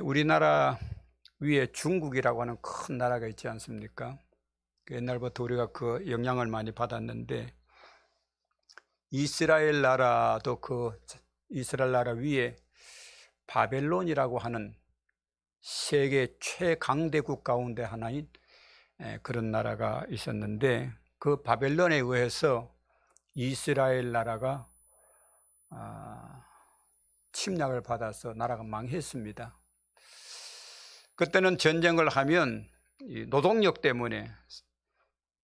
우리나라 위에 중국이라고 하는 큰 나라가 있지 않습니까? 옛날부터 우리가 그 영향을 많이 받았는데, 이스라엘 나라도 그 이스라엘 나라 위에 바벨론이라고 하는 세계 최강대국 가운데 하나인 그런 나라가 있었는데, 그 바벨론에 의해서 이스라엘 나라가 침략을 받아서 나라가 망했습니다. 그때는 전쟁을 하면 노동력 때문에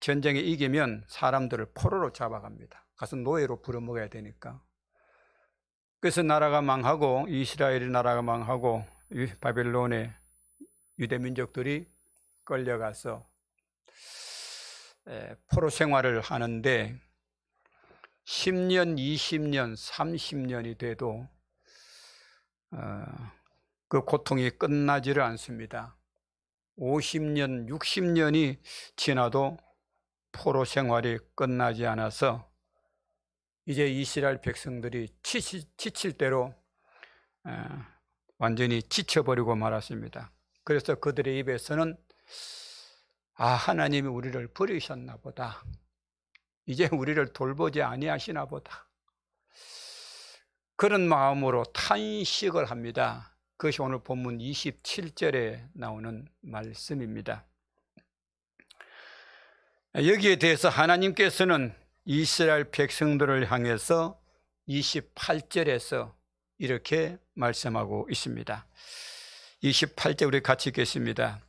전쟁에 이기면 사람들을 포로로 잡아갑니다. 가서 노예로 부려먹어야 되니까. 그래서 나라가 망하고, 이스라엘의 나라가 망하고, 바벨론의 유대민족들이 끌려가서 포로 생활을 하는데 10년, 20년, 30년이 돼도 그 고통이 끝나지를 않습니다. 50년, 60년이 지나도 포로 생활이 끝나지 않아서 이제 이스라엘 백성들이 지칠 대로 완전히 지쳐버리고 말았습니다. 그래서 그들의 입에서는 하나님이 우리를 버리셨나 보다, 이제 우리를 돌보지 아니하시나 보다, 그런 마음으로 탄식을 합니다. 그것이 오늘 본문 27절에 나오는 말씀입니다. 여기에 대해서 하나님께서는 이스라엘 백성들을 향해서 28절에서 이렇게 말씀하고 있습니다. 28절 우리 같이 읽겠습니다.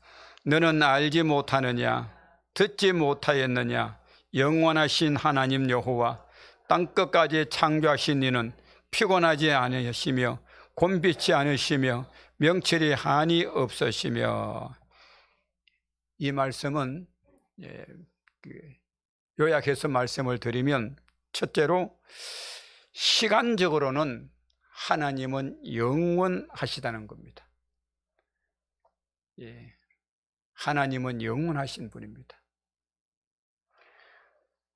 너는 알지 못하느냐, 듣지 못하였느냐, 영원하신 하나님 여호와 땅끝까지 창조하신 이는 피곤하지 않으시며 곤비치 않으시며 명철이 한이 없으시며. 이 말씀은 요약해서 말씀을 드리면, 첫째로 시간적으로는 하나님은 영원하시다는 겁니다. 하나님은 영원하신 분입니다.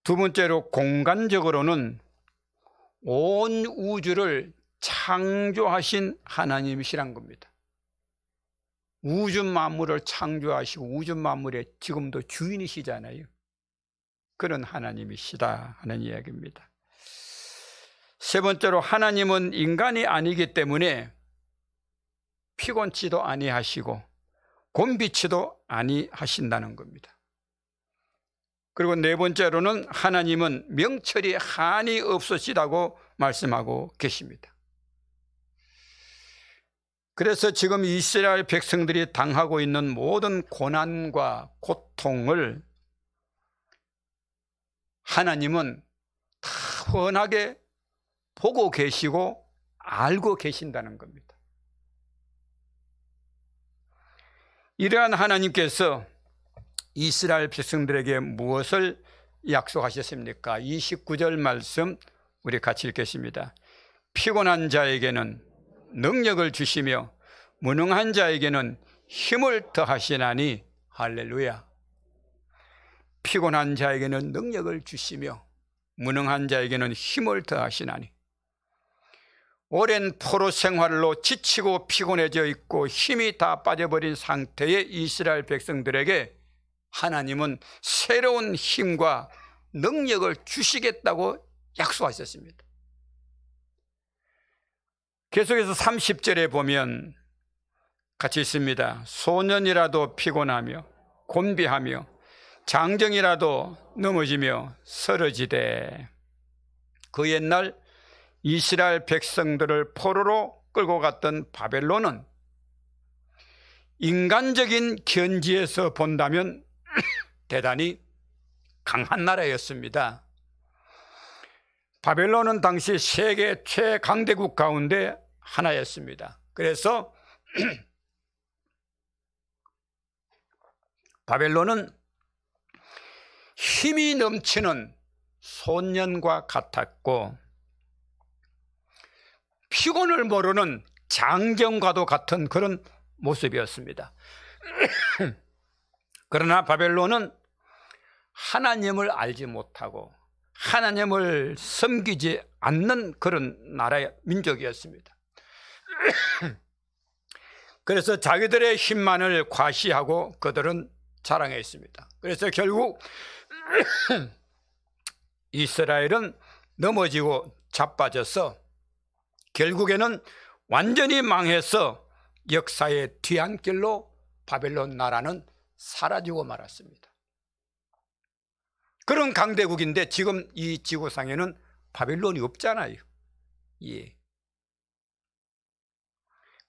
두 번째로 공간적으로는 온 우주를 창조하신 하나님이시란 겁니다. 우주 만물을 창조하시고 우주 만물의 지금도 주인이시잖아요. 그런 하나님이시다 하는 이야기입니다. 세 번째로 하나님은 인간이 아니기 때문에 피곤치도 아니하시고 곤비치도 아니하신다는 겁니다. 그리고 네 번째로는 하나님은 명철이 한이 없으시다고 말씀하고 계십니다. 그래서 지금 이스라엘 백성들이 당하고 있는 모든 고난과 고통을 하나님은 다 훤하게 보고 계시고 알고 계신다는 겁니다. 이러한 하나님께서 이스라엘 백성들에게 무엇을 약속하셨습니까? 29절 말씀 우리 같이 읽겠습니다. 피곤한 자에게는 능력을 주시며 무능한 자에게는 힘을 더하시나니. 할렐루야. 피곤한 자에게는 능력을 주시며 무능한 자에게는 힘을 더하시나니. 오랜 포로 생활로 지치고 피곤해져 있고 힘이 다 빠져버린 상태의 이스라엘 백성들에게 하나님은 새로운 힘과 능력을 주시겠다고 약속하셨습니다. 계속해서 30절에 보면 같이 있습니다. 소년이라도 피곤하며 곤비하며 장정이라도 넘어지며 쓰러지되. 그 옛날 이스라엘 백성들을 포로로 끌고 갔던 바벨론은 인간적인 견지에서 본다면 대단히 강한 나라였습니다. 바벨론은 당시 세계 최강대국 가운데 하나였습니다. 그래서 바벨론은 힘이 넘치는 소년과 같았고 피곤을 모르는 장정과도 같은 그런 모습이었습니다. 그러나 바벨론은 하나님을 알지 못하고 하나님을 섬기지 않는 그런 나라의 민족이었습니다. 그래서 자기들의 힘만을 과시하고 그들은 자랑했습니다. 그래서 결국 이스라엘은 넘어지고 자빠져서 결국에는 완전히 망해서 역사의 뒤안길로 바벨론 나라는 사라지고 말았습니다. 그런 강대국인데 지금 이 지구상에는 바벨론이 없잖아요. 예.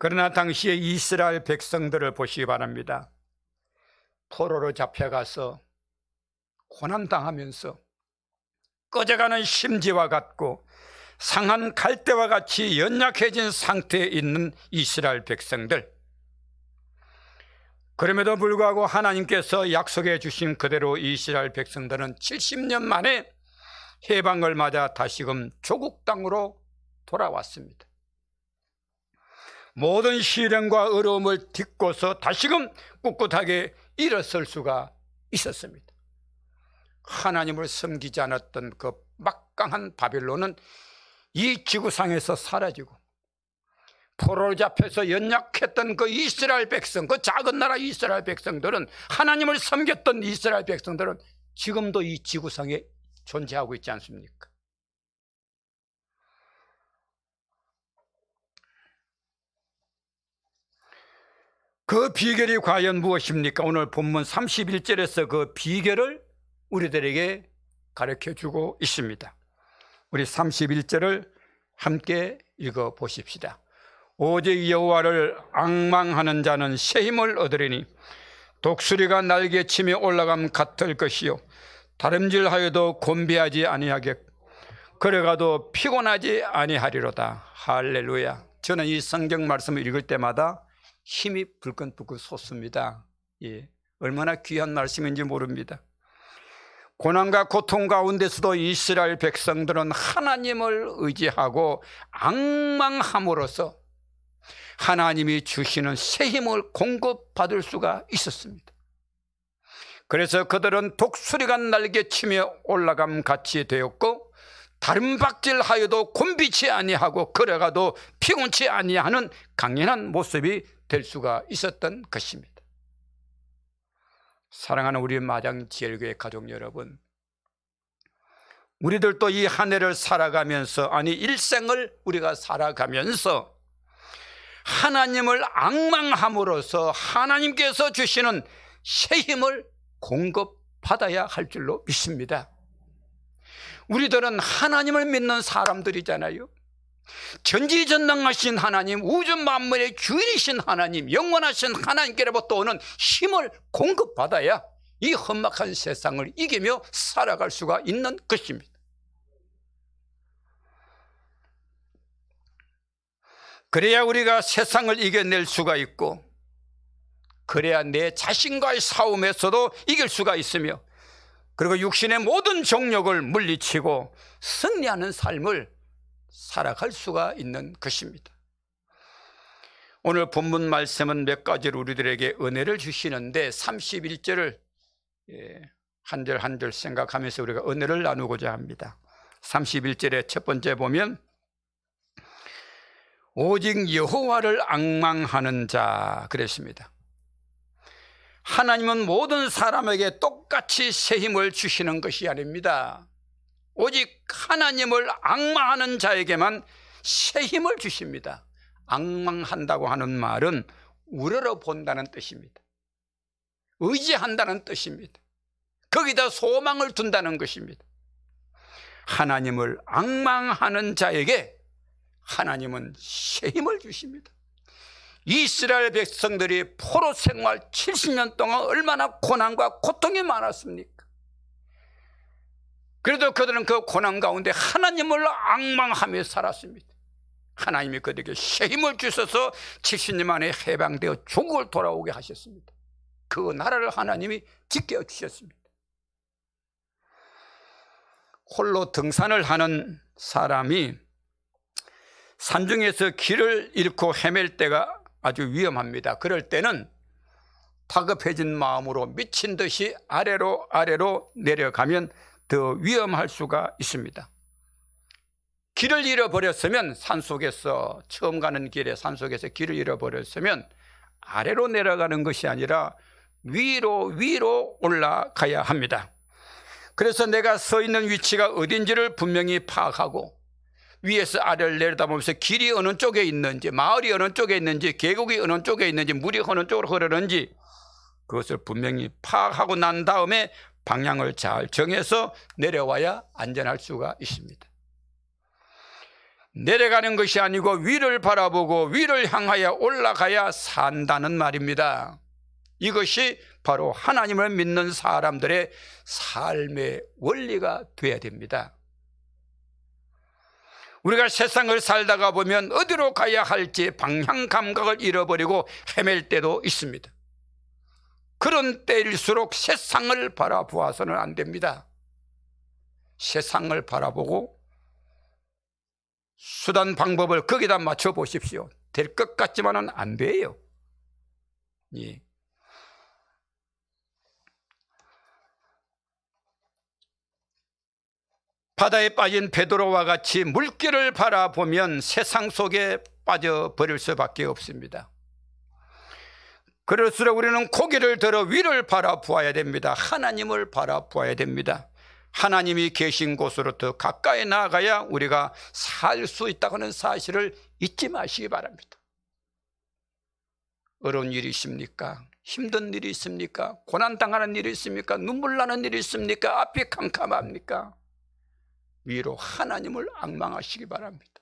그러나 당시에 이스라엘 백성들을 보시기 바랍니다. 포로로 잡혀가서 고난당하면서 꺼져가는 심지와 같고 상한 갈대와 같이 연약해진 상태에 있는 이스라엘 백성들, 그럼에도 불구하고 하나님께서 약속해 주신 그대로 이스라엘 백성들은 70년 만에 해방을 맞아 다시금 조국 땅으로 돌아왔습니다. 모든 시련과 어려움을 딛고서 다시금 꿋꿋하게 일어설 수가 있었습니다. 하나님을 섬기지 않았던 그 막강한 바벨론은 이 지구상에서 사라지고, 포로로 잡혀서 연약했던 그 이스라엘 백성, 그 작은 나라 이스라엘 백성들은, 하나님을 섬겼던 이스라엘 백성들은 지금도 이 지구상에 존재하고 있지 않습니까? 그 비결이 과연 무엇입니까? 오늘 본문 31절에서 그 비결을 우리들에게 가르쳐주고 있습니다. 우리 31절을 함께 읽어 보십시다. 오직 여호와를 앙망하는 자는 새 힘을 얻으리니 독수리가 날개치며 올라감 같을 것이요 다름질하여도 곤비하지 아니하겠, 걸어가도 피곤하지 아니하리로다. 할렐루야. 저는 이 성경 말씀을 읽을 때마다 힘이 불끈불끈 솟습니다. 예, 얼마나 귀한 말씀인지 모릅니다. 고난과 고통 가운데서도 이스라엘 백성들은 하나님을 의지하고 앙망함으로써 하나님이 주시는 새 힘을 공급받을 수가 있었습니다. 그래서 그들은 독수리가 날개치며 올라감 같이 되었고, 다름박질하여도 곤비치 아니하고 걸어가도 피곤치 아니하는 강인한 모습이 될 수가 있었던 것입니다. 사랑하는 우리 마장지엘교회 가족 여러분, 우리들도 이 한 해를 살아가면서, 아니 일생을 우리가 살아가면서 하나님을 앙망함으로써 하나님께서 주시는 새 힘을 공급받아야 할 줄로 믿습니다. 우리들은 하나님을 믿는 사람들이잖아요. 전지전능하신 하나님, 우주 만물의 주인이신 하나님, 영원하신 하나님께로부터 오는 힘을 공급받아야 이 험악한 세상을 이기며 살아갈 수가 있는 것입니다. 그래야 우리가 세상을 이겨낼 수가 있고, 그래야 내 자신과의 싸움에서도 이길 수가 있으며, 그리고 육신의 모든 정욕을 물리치고 승리하는 삶을 살아갈 수가 있는 것입니다. 오늘 본문 말씀은 몇 가지로 우리들에게 은혜를 주시는데, 31절을 한 절 한 절 생각하면서 우리가 은혜를 나누고자 합니다. 31절의 첫 번째 보면, 오직 여호와를 앙망하는 자 그랬습니다. 하나님은 모든 사람에게 똑같이 새 힘을 주시는 것이 아닙니다. 오직 하나님을 앙망하는 자에게만 새 힘을 주십니다. 앙망한다고 하는 말은 우러러 본다는 뜻입니다. 의지한다는 뜻입니다. 거기다 소망을 둔다는 것입니다. 하나님을 앙망하는 자에게 하나님은 새 힘을 주십니다. 이스라엘 백성들이 포로 생활 70년 동안 얼마나 고난과 고통이 많았습니까? 그래도 그들은 그 고난 가운데 하나님을 앙망하며 살았습니다. 하나님이 그들에게 새 힘을 주셔서 70년 만에 해방되어 조국을 돌아오게 하셨습니다. 그 나라를 하나님이 지켜주셨습니다. 홀로 등산을 하는 사람이 산중에서 길을 잃고 헤맬 때가 아주 위험합니다. 그럴 때는 다급해진 마음으로 미친 듯이 아래로 내려가면 더 위험할 수가 있습니다. 길을 잃어버렸으면, 산속에서 처음 가는 길에 산속에서 길을 잃어버렸으면 아래로 내려가는 것이 아니라 위로 올라가야 합니다. 그래서 내가 서 있는 위치가 어딘지를 분명히 파악하고 위에서 아래를 내려다보면서 길이 어느 쪽에 있는지, 마을이 어느 쪽에 있는지, 계곡이 어느 쪽에 있는지, 물이 어느 쪽으로 흐르는지 그것을 분명히 파악하고 난 다음에 방향을 잘 정해서 내려와야 안전할 수가 있습니다. 내려가는 것이 아니고 위를 바라보고 위를 향하여 올라가야 산다는 말입니다. 이것이 바로 하나님을 믿는 사람들의 삶의 원리가 되어야 됩니다. 우리가 세상을 살다가 보면 어디로 가야 할지 방향 감각을 잃어버리고 헤맬 때도 있습니다. 그런 때일수록 세상을 바라보아서는 안 됩니다. 세상을 바라보고 수단 방법을 거기다 맞춰 보십시오. 될 것 같지만은 안 돼요. 예. 바다에 빠진 베드로와 같이 물길을 바라보면 세상 속에 빠져버릴 수밖에 없습니다. 그럴수록 우리는 고개를 들어 위를 바라보아야 됩니다. 하나님을 바라보아야 됩니다. 하나님이 계신 곳으로 더 가까이 나아가야 우리가 살 수 있다고 하는 사실을 잊지 마시기 바랍니다. 어려운 일이 있습니까? 힘든 일이 있습니까? 고난당하는 일이 있습니까? 눈물 나는 일이 있습니까? 앞이 캄캄합니까? 위로 하나님을 앙망하시기 바랍니다.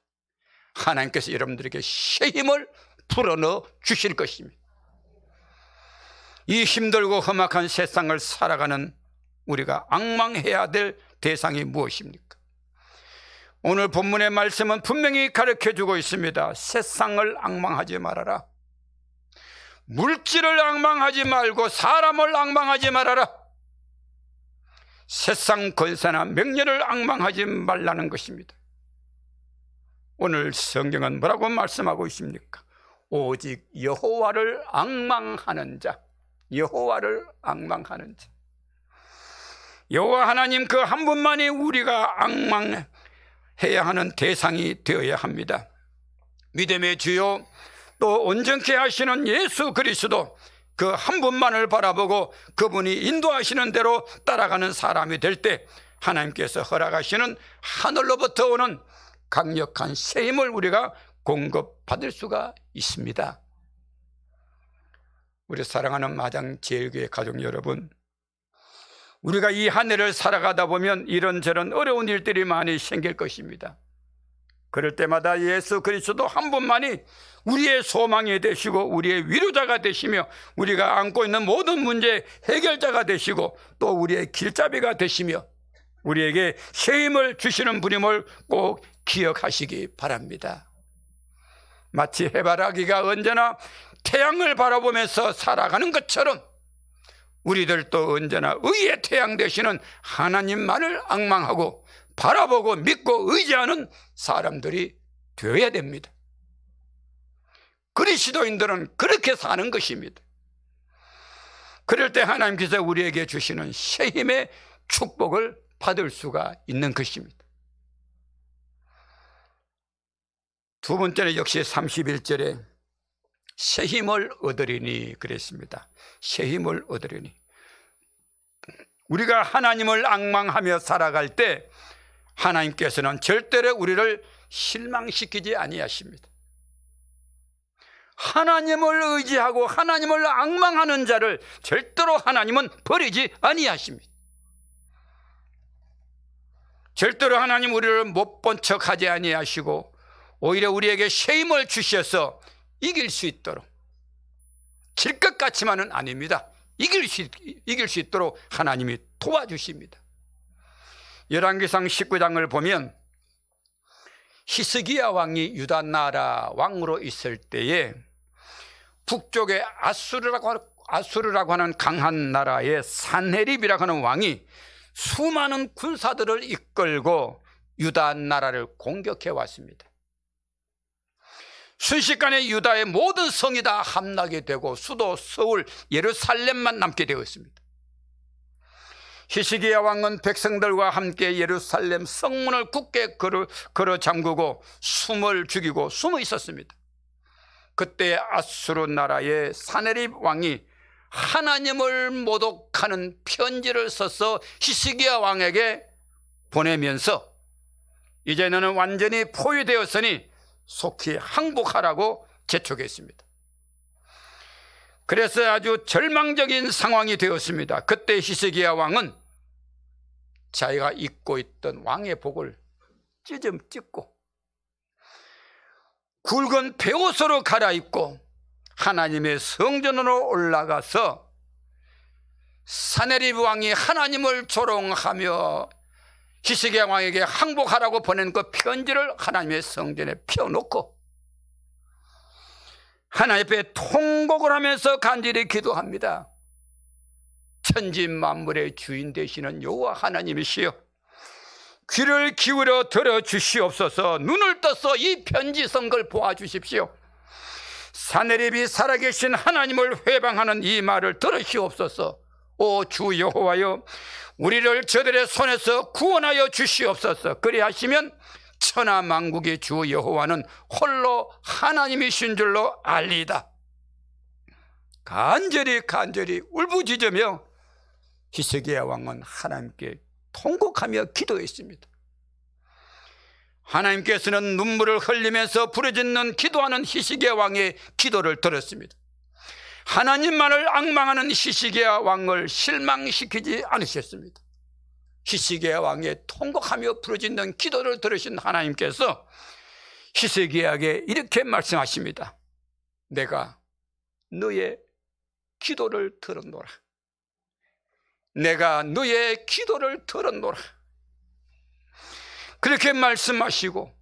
하나님께서 여러분들에게 새 힘을 불어넣어 주실 것입니다. 이 힘들고 험악한 세상을 살아가는 우리가 앙망해야 될 대상이 무엇입니까? 오늘 본문의 말씀은 분명히 가르쳐주고 있습니다. 세상을 앙망하지 말아라. 물질을 앙망하지 말고 사람을 앙망하지 말아라. 세상 권세나 명예를 앙망하지 말라는 것입니다. 오늘 성경은 뭐라고 말씀하고 있습니까? 오직 여호와를 앙망하는 자, 여호와를 앙망하는 자. 여호와 하나님 그 한 분만이 우리가 앙망해야 하는 대상이 되어야 합니다. 믿음의 주요 또 온전케 하시는 예수 그리스도 그 한 분만을 바라보고 그분이 인도하시는 대로 따라가는 사람이 될 때 하나님께서 허락하시는 하늘로부터 오는 강력한 새 힘을 우리가 공급받을 수가 있습니다. 우리 사랑하는 마장제일교회 가족 여러분, 우리가 이 한 해를 살아가다 보면 이런저런 어려운 일들이 많이 생길 것입니다. 그럴 때마다 예수 그리스도 한 분만이 우리의 소망이 되시고 우리의 위로자가 되시며 우리가 안고 있는 모든 문제의 해결자가 되시고 또 우리의 길잡이가 되시며 우리에게 새 힘을 주시는 분임을 꼭 기억하시기 바랍니다. 마치 해바라기가 언제나 태양을 바라보면서 살아가는 것처럼 우리들도 언제나 의의 태양 되시는 하나님만을 앙망하고 바라보고 믿고 의지하는 사람들이 되어야 됩니다. 그리스도인들은 그렇게 사는 것입니다. 그럴 때 하나님께서 우리에게 주시는 새 힘의 축복을 받을 수가 있는 것입니다. 두 번째는 역시 31절에 새 힘을 얻으리니 그랬습니다. 새 힘을 얻으리니. 우리가 하나님을 앙망하며 살아갈 때 하나님께서는 절대로 우리를 실망시키지 아니하십니다. 하나님을 의지하고 하나님을 앙망하는 자를 절대로 하나님은 버리지 아니하십니다. 절대로 하나님 우리를 못 본 척하지 아니하시고 오히려 우리에게 새 힘을 주셔서 이길 수 있도록, 질 것 같지만은 아닙니다. 이길 수 있도록 하나님이 도와주십니다. 열왕기상 19장을 보면 히스기야 왕이 유다 나라 왕으로 있을 때에 북쪽에 아수르라고 하는 강한 나라의 산헤립이라고 하는 왕이 수많은 군사들을 이끌고 유다 나라를 공격해 왔습니다. 순식간에 유다의 모든 성이 다 함락이 되고 수도 서울 예루살렘만 남게 되었습니다. 히스기야 왕은 백성들과 함께 예루살렘 성문을 굳게 걸어 잠그고 숨을 죽이고 숨어 있었습니다. 그때 아수르 나라의 사네립 왕이 하나님을 모독하는 편지를 써서 히스기야 왕에게 보내면서 이제 너는 완전히 포위되었으니 속히 항복하라고 재촉했습니다. 그래서 아주 절망적인 상황이 되었습니다. 그때 히스기야 왕은 자기가 입고 있던 왕의 복을 찢고 굵은 베옷으로 갈아입고 하나님의 성전으로 올라가서 사네립 왕이 하나님을 조롱하며 히스기야 왕에게 항복하라고 보낸 그 편지를 하나님의 성전에 펴놓고 하나님 앞에 통곡을 하면서 간절히 기도합니다. 천지 만물의 주인 되시는 여호와 하나님이시여, 귀를 기울여 들어주시옵소서. 눈을 떠서 이 편지 쓴 걸 보아주십시오. 사네립이 살아계신 하나님을 회방하는 이 말을 들으시옵소서. 오 주 여호와여, 우리를 저들의 손에서 구원하여 주시옵소서. 그리하시면 천하 만국의 주 여호와는 홀로 하나님이신 줄로 알리이다. 간절히 울부짖으며 히스기야 왕은 하나님께 통곡하며 기도했습니다. 하나님께서는 눈물을 흘리면서 부르짖는 기도하는 히스기야 왕의 기도를 들었습니다. 하나님만을 앙망하는 히스기야 왕을 실망시키지 않으셨습니다. 히스기야 왕의 통곡하며 부르짖는 기도를 들으신 하나님께서 히스기야에게 이렇게 말씀하십니다. 내가 너의 기도를 들었노라. 내가 너의 기도를 들었노라. 그렇게 말씀하시고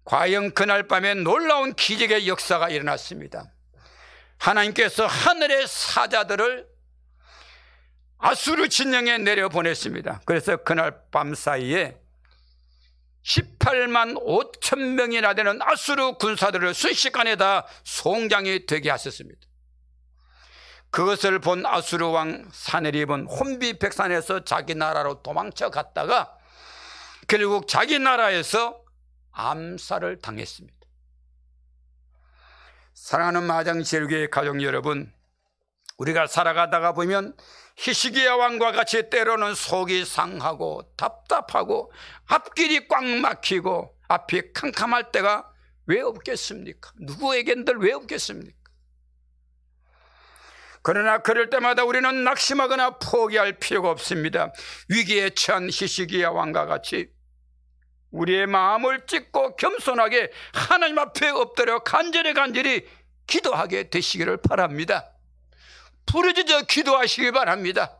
과연 그날 밤에 놀라운 기적의 역사가 일어났습니다. 하나님께서 하늘의 사자들을 아수르 진영에 내려보냈습니다. 그래서 그날 밤 사이에 18만 5천 명이나 되는 아수르 군사들을 순식간에 다 송장이 되게 하셨습니다. 그것을 본 아수르 왕 사네립은 혼비백산에서 자기 나라로 도망쳐 갔다가 결국 자기 나라에서 암살을 당했습니다. 사랑하는 마장제일교회 가족 여러분, 우리가 살아가다가 보면 히스기야 왕과 같이 때로는 속이 상하고 답답하고 앞길이 꽉 막히고 앞이 캄캄할 때가 왜 없겠습니까? 누구에겐들 왜 없겠습니까? 그러나 그럴 때마다 우리는 낙심하거나 포기할 필요가 없습니다. 위기에 처한 히스기야 왕과 같이 우리의 마음을 찢고 겸손하게 하나님 앞에 엎드려 간절히 기도하게 되시기를 바랍니다. 부르짖어 기도하시기 바랍니다.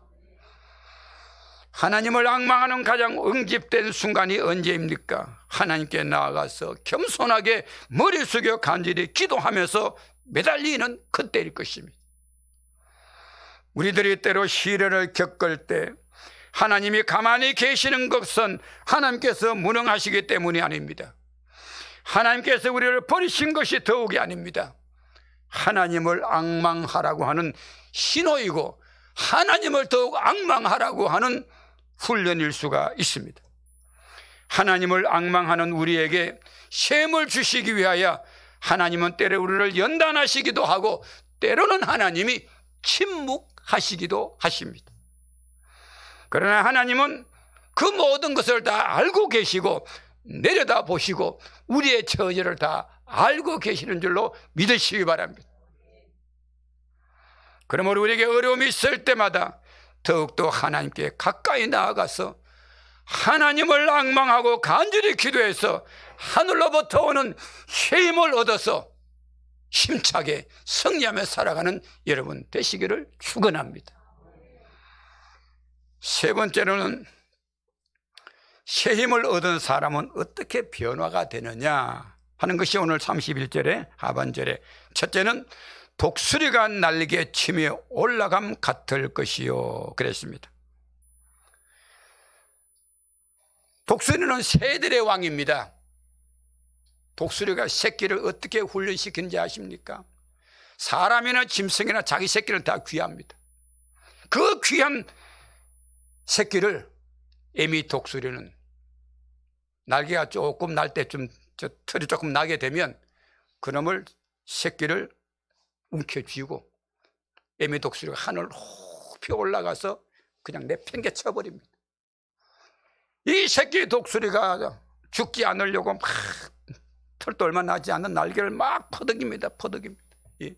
하나님을 앙망하는 가장 응집된 순간이 언제입니까? 하나님께 나아가서 겸손하게 머리 숙여 간절히 기도하면서 매달리는 그때일 것입니다. 우리들이 때로 시련을 겪을 때 하나님이 가만히 계시는 것은 하나님께서 무능하시기 때문이 아닙니다. 하나님께서 우리를 버리신 것이 더욱이 아닙니다. 하나님을 앙망하라고 하는 신호이고 하나님을 더욱 앙망하라고 하는 훈련일 수가 있습니다. 하나님을 앙망하는 우리에게 셈을 주시기 위하여 하나님은 때로 우리를 연단하시기도 하고 때로는 하나님이 침묵하시기도 하십니다. 그러나 하나님은 그 모든 것을 다 알고 계시고 내려다 보시고 우리의 처지를 다 알고 계시는 줄로 믿으시기 바랍니다. 그러므로 우리에게 어려움이 있을 때마다 더욱더 하나님께 가까이 나아가서 하나님을 앙망하고 간절히 기도해서 하늘로부터 오는 힘을 얻어서 힘차게 승리하며 살아가는 여러분 되시기를 축원합니다. 세 번째로는 새 힘을 얻은 사람은 어떻게 변화가 되느냐 하는 것이 오늘 31절의 하반절에, 첫째는 독수리가 날개 치며 올라감 같을 것이요 그랬습니다. 독수리는 새들의 왕입니다. 독수리가 새끼를 어떻게 훈련시키는지 아십니까? 사람이나 짐승이나 자기 새끼를 다 귀합니다. 그 귀한 새끼를 애미 독수리는 날개가 조금 날 때쯤 털이 조금 나게 되면 그놈을 새끼를 움켜쥐고 애미 독수리가 하늘 높이 올라가서 그냥 내팽개쳐 버립니다. 이 새끼 독수리가 죽지 않으려고 막 털도 얼마 나지 않은 날개를 막 퍼덕입니다. 퍼덕입니다. 예.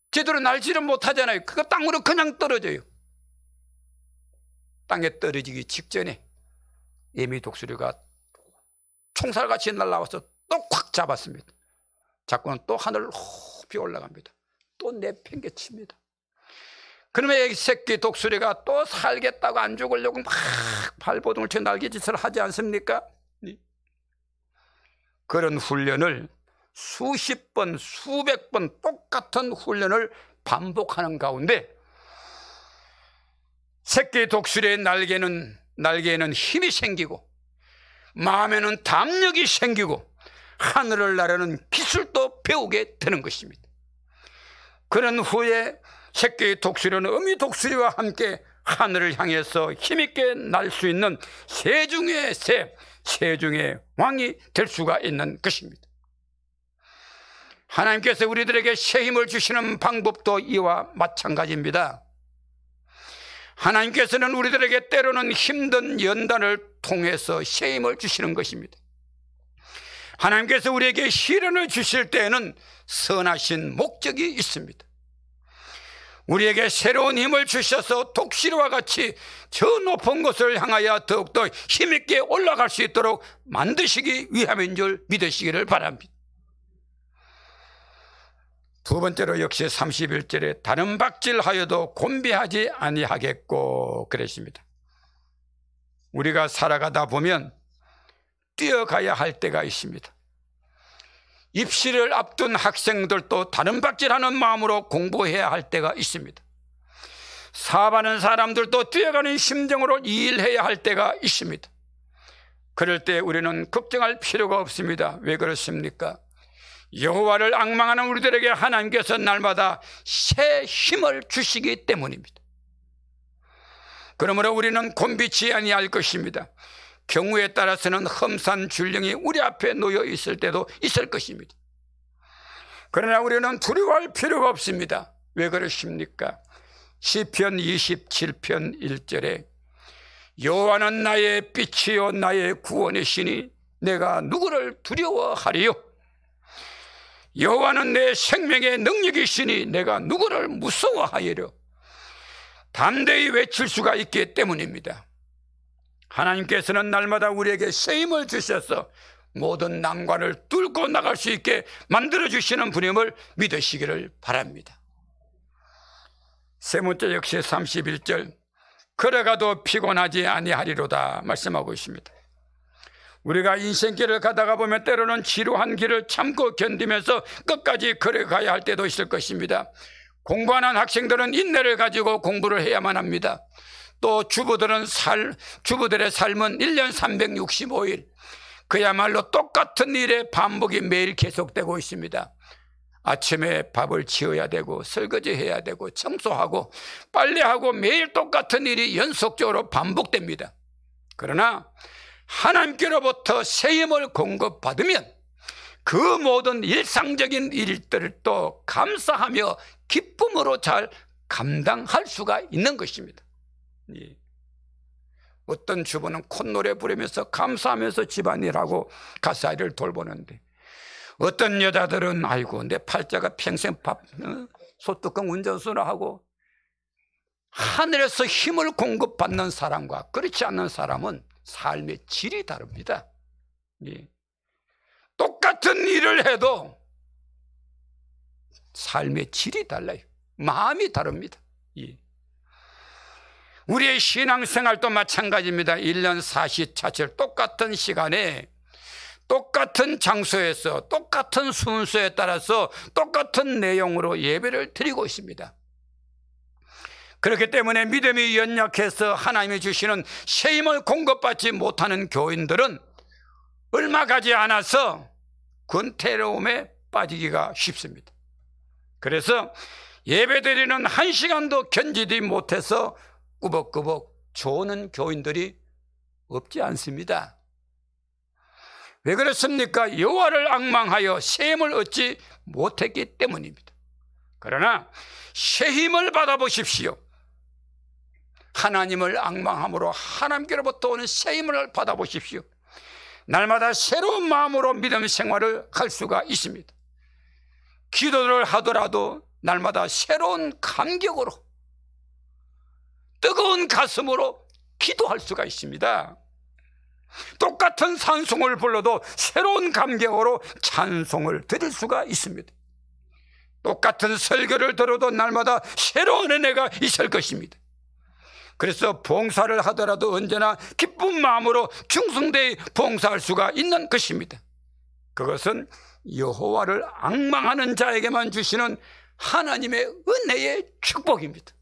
제대로 날지를 못하잖아요. 그거 땅으로 그냥 떨어져요. 땅에 떨어지기 직전에 애미 독수리가 총살같이 날아와서 또 콱 잡았습니다. 잡고는 또 하늘 높이 올라갑니다. 또 내팽개칩니다. 그러면 이 새끼 독수리가 또 살겠다고 안 죽으려고 막 발버둥을 쳐 날개짓을 하지 않습니까? 그런 훈련을 수십 번, 수백 번 똑같은 훈련을 반복하는 가운데 새끼 독수리의 날개에는 힘이 생기고 마음에는 담력이 생기고 하늘을 나르는 기술도 배우게 되는 것입니다. 그런 후에 새끼 독수리는 어미 독수리와 함께 하늘을 향해서 힘있게 날 수 있는 새 중의 왕이 될 수가 있는 것입니다. 하나님께서 우리들에게 새 힘을 주시는 방법도 이와 마찬가지입니다. 하나님께서는 우리들에게 때로는 힘든 연단을 통해서 새 힘을 주시는 것입니다. 하나님께서 우리에게 시련을 주실 때에는 선하신 목적이 있습니다. 우리에게 새로운 힘을 주셔서 독수리와 같이 저 높은 곳을 향하여 더욱더 힘있게 올라갈 수 있도록 만드시기 위함인 줄 믿으시기를 바랍니다. 두 번째로 역시 31절에 다른 박질하여도 곤비하지 아니하겠고 그랬습니다. 우리가 살아가다 보면 뛰어가야 할 때가 있습니다. 입시를 앞둔 학생들도 다른 박질하는 마음으로 공부해야 할 때가 있습니다. 사업하는 사람들도 뛰어가는 심정으로 일해야 할 때가 있습니다. 그럴 때 우리는 걱정할 필요가 없습니다. 왜 그렇습니까? 여호와를 앙망하는 우리들에게 하나님께서 날마다 새 힘을 주시기 때문입니다. 그러므로 우리는 곤비치 아니할 것입니다. 경우에 따라서는 험산 줄령이 우리 앞에 놓여 있을 때도 있을 것입니다. 그러나 우리는 두려워할 필요가 없습니다. 왜 그러십니까? 시편 27편 1절에 여호와는 나의 빛이요 나의 구원의 신이 내가 누구를 두려워하리요? 여호와는 내 생명의 능력이시니 내가 누구를 무서워하리요? 담대히 외칠 수가 있기 때문입니다. 하나님께서는 날마다 우리에게 새 힘을 주셔서 모든 난관을 뚫고 나갈 수 있게 만들어주시는 분임을 믿으시기를 바랍니다. 세 번째 역시 31절 걸어가도 피곤하지 아니하리로다 말씀하고 있습니다. 우리가 인생길을 가다가 보면 때로는 지루한 길을 참고 견디면서 끝까지 걸어가야 할 때도 있을 것입니다. 공부하는 학생들은 인내를 가지고 공부를 해야만 합니다. 또 주부들의 삶은 1년 365일 그야말로 똑같은 일의 반복이 매일 계속되고 있습니다. 아침에 밥을 지어야 되고 설거지해야 되고 청소하고 빨래하고 매일 똑같은 일이 연속적으로 반복됩니다. 그러나 하나님께로부터 새 힘을 공급받으면 그 모든 일상적인 일들을 또 감사하며 기쁨으로 잘 감당할 수가 있는 것입니다. 예. 어떤 주부는 콧노래 부르면서 감사하면서 집안일하고 가사일을 돌보는데 어떤 여자들은 아이고 내 팔자가 평생 소뚜껑 운전수나 하고 하늘에서 힘을 공급받는 사람과 그렇지 않는 사람은 삶의 질이 다릅니다. 예. 똑같은 일을 해도 삶의 질이 달라요. 마음이 다릅니다. 예. 우리의 신앙생활도 마찬가지입니다. 1년 44절 똑같은 시간에 똑같은 장소에서 똑같은 순서에 따라서 똑같은 내용으로 예배를 드리고 있습니다. 그렇기 때문에 믿음이 연약해서 하나님이 주시는 새 힘을 공급받지 못하는 교인들은 얼마 가지 않아서 근태로움에 빠지기가 쉽습니다. 그래서 예배드리는 1시간도 견디지 못해서 꾸벅꾸벅 조는 교인들이 없지 않습니다. 왜 그렇습니까? 여호와를 앙망하여 새 힘을 얻지 못했기 때문입니다. 그러나 새 힘을 받아보십시오. 하나님을 앙망함으로 하나님께로부터 오는 새 힘을 받아보십시오. 날마다 새로운 마음으로 믿음 생활을 할 수가 있습니다. 기도를 하더라도 날마다 새로운 감격으로, 뜨거운 가슴으로 기도할 수가 있습니다. 똑같은 찬송을 불러도 새로운 감격으로 찬송을 드릴 수가 있습니다. 똑같은 설교를 들어도 날마다 새로운 은혜가 있을 것입니다. 그래서 봉사를 하더라도 언제나 기쁜 마음으로 충성되이 봉사할 수가 있는 것입니다. 그것은 여호와를 앙망하는 자에게만 주시는 하나님의 은혜의 축복입니다.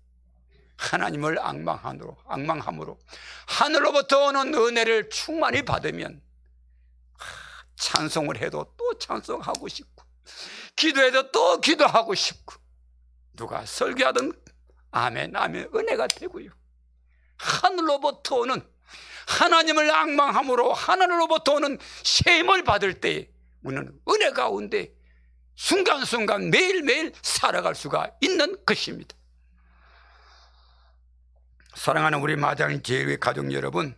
하나님을 앙망함으로 하늘로부터 오는 은혜를 충만히 받으면 찬송을 해도 또 찬송하고 싶고, 기도해도 또 기도하고 싶고, 누가 설교하든 아멘 아멘 은혜가 되고요. 하늘로부터 오는, 하나님을 앙망함으로 하늘로부터 오는 새 힘을 받을 때 우리는 은혜 가운데 순간순간 매일매일 살아갈 수가 있는 것입니다. 사랑하는 우리 마장인 제일의 가족 여러분,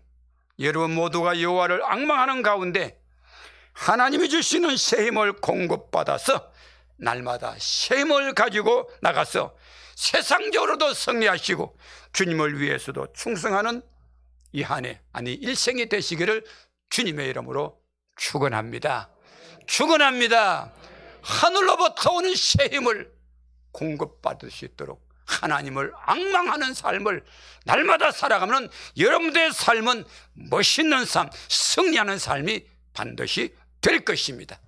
여러분 모두가 여호와를 앙망하는 가운데 하나님이 주시는 새 힘을 공급받아서 날마다 새 힘을 가지고 나가서 세상적으로도 승리하시고 주님을 위해서도 충성하는 이 한 해, 아니 일생이 되시기를 주님의 이름으로 축원합니다. 축원합니다. 하늘로부터 오는 새 힘을 공급받을 수 있도록 하나님을 앙망하는 삶을 날마다 살아가면 여러분들의 삶은 멋있는 삶, 승리하는 삶이 반드시 될 것입니다.